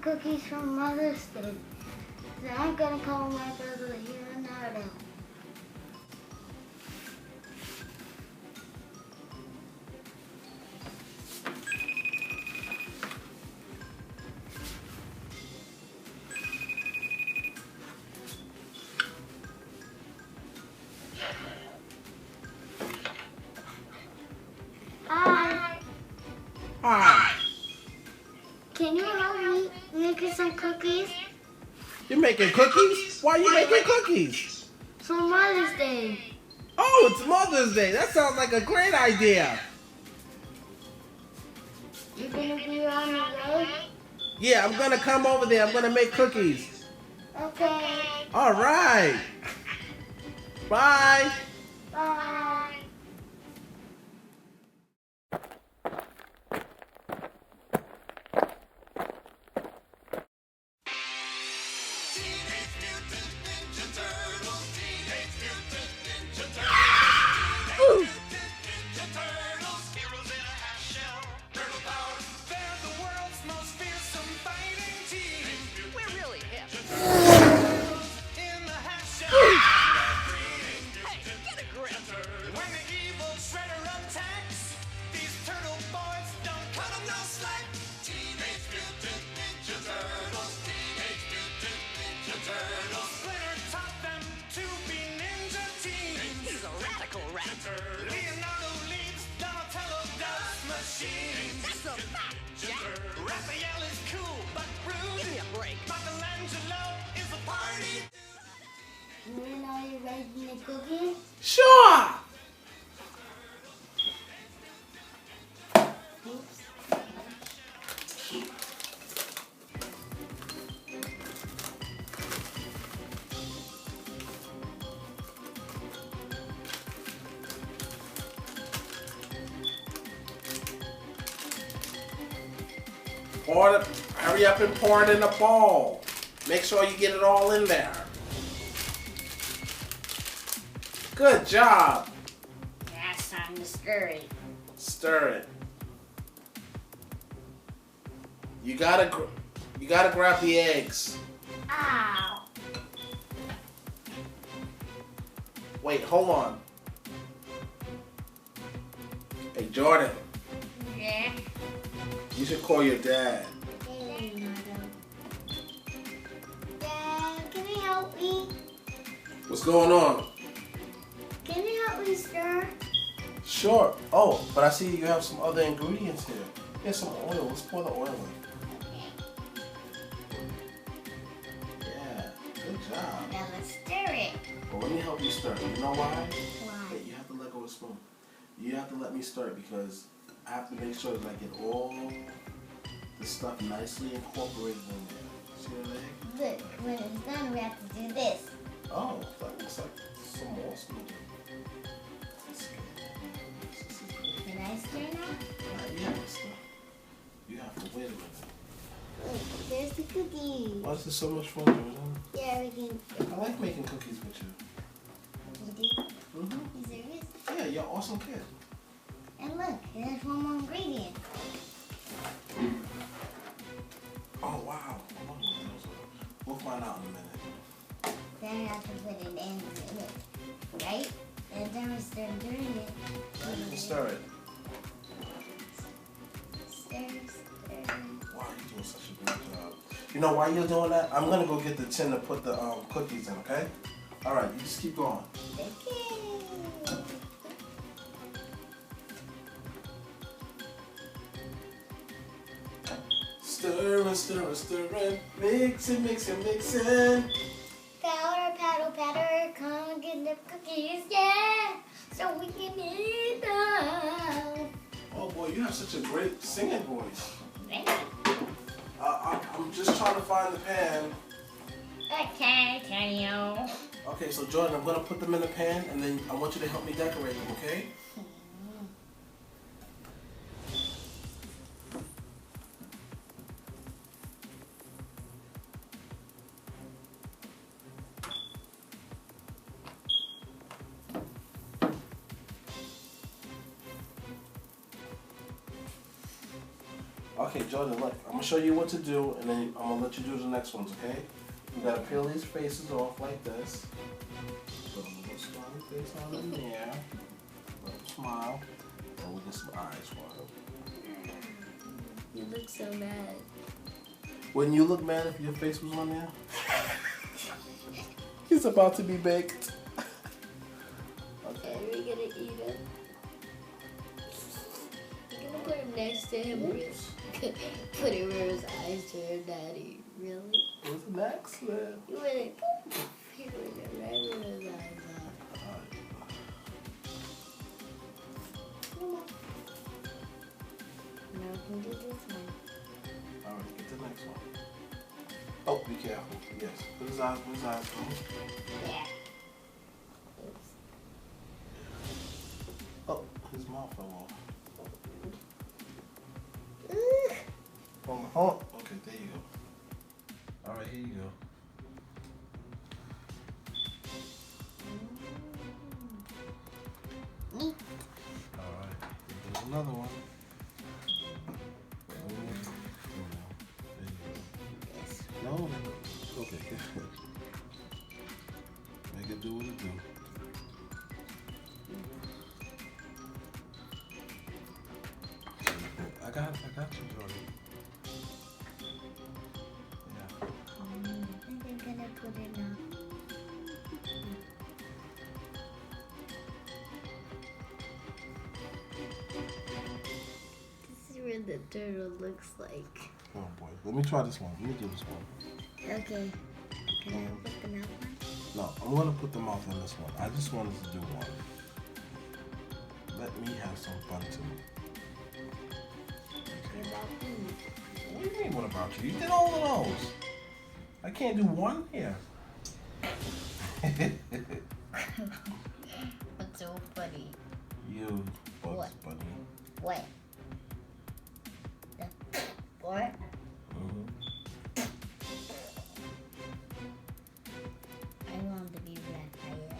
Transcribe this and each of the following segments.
cookies from Mother's Day. So I'm gonna call my brother Leonardo. Hi. Hi. Can you help me make some cookies You're making cookies? Why are you making cookies? for Mother's Day? Oh, it's Mother's Day. That sounds like a great idea. You're gonna be on the road? Yeah, I'm gonna come over there. I'm gonna make cookies. Okay. All right. Bye. Bye. Leonardo leads, Donatello does machines. That's a fact, Jack. Raphael is cool but rude. Give me a break. Michelangelo is a party. When are you ready to make cookies? Sure. Oops. Hurry up and pour it in a bowl. Make sure you get it all in there. Good job. Now it's time to stir it. Stir it. You gotta grab the eggs. Ow. Wait, hold on. Hey, Jordan, Yeah. you should call your dad. Hey, Leonardo. Dad, can you help me? What's going on? Can you help me stir? Sure. Oh, but I see you have some other ingredients here. Here's some oil. Let's pour the oil in. Yeah, good job. Now let's stir it. Well, let me help you stir. You know why? Why? Hey, you have to let go of the spoon. You have to let me stir it because I have to make sure that I get all the stuff nicely incorporated in there. See that egg? Look, when it's done, we have to do this. Oh, that looks like some more spoon. That's good. This is good. Can I stir now? Right, you have to stir. You have to wait a minute. Look, there's the cookies. Why is this so much fun, Jordan? Yeah, we can. I like making cookies with you. You do? Mm-hmm. You serious? Yeah, you're an awesome kid. And look, there's one more ingredient. Oh, wow. I wonder what those are. We'll find out in a minute. Then we have to put it in it, right? And then we start doing it. Now you can stir it. Stir, stir. Wow, you're doing such a great job. You know why you're doing that? I'm gonna go get the tin to put the cookies in, okay? All right, you just keep going. Okay. Stir and stir and stir and mix it, mix it, mix it. Powder, paddle, patter, come get the cookies, yeah, so we can eat them. Oh boy, you have such a great singing voice. Right? I'm just trying to find the pan. Okay, Daniel. Okay, so Jordan, I'm gonna put them in the pan, and then I want you to help me decorate them, okay? Okay, Jordan, look, I'm gonna show you what to do, and then I'm gonna let you do the next ones, okay? You gotta peel these faces off like this. Put a little smiley face on in there. Little smile. And we get some eyes for him. You look so mad. Wouldn't you look mad if your face was on there? He's about to be baked. Okay, are we gonna eat him? You're gonna put him next to him. Oops. Put him where his eyes turn, Daddy. Really? What's next, man? You wouldn't put him right where his eyes are. Come on. Now we can do this one. Alright, get the next one. Oh, be careful. Yes. Put his eyes closed. Yeah. Oops. Oh, his mouth fell off. Hold on. Okay, there you go. Alright, here you go. Neat. Alright, there's another one. Yes. No, okay. Make it do what it do. I got you, Jordan. Yeah. I think I'm gonna put it now. This is where the turtle looks like. Oh boy. Let me try this one. Let me do this one. Okay. Can I put the mouth on? No, I'm gonna put the mouth on this one. I just wanted to do one. Let me have some fun too. What about me? What do you mean, what about you? You did all of those. I can't do one here. What's so funny? You, Bugs What? Bunny. What? What? Mhm. I want to be Raphael.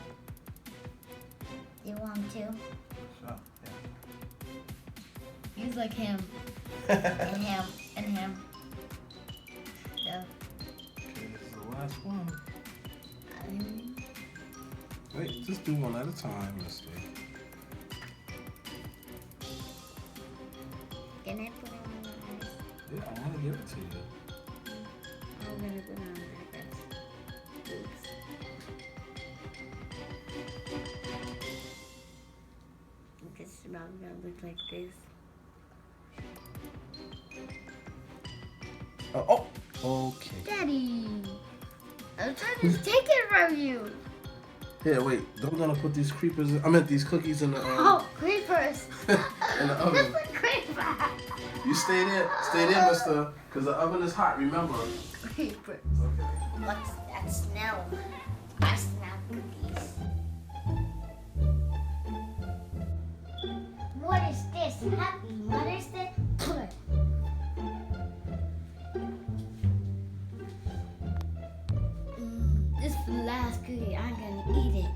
You want to? Sure, He's like him. And him. And him. So, Okay, this is the last one. um, Wait, just do one at a time, mister. can I put it on the eyes? Yeah, I'm gonna give it to you. I'm gonna put it on the eyes. Oops. This is about gonna look like this. Oh, okay. Daddy! I'm trying to take it from you! Here, wait. I'm gonna put these creepers. These cookies in the Oh, creepers! in the oven. This is creeper! You stay there, mister, because the oven is hot. Remember. Creepers. Okay. What's that smell? I smell cookies. What is this? Happy Mother's Day? This is the last cookie. I'm gonna eat it.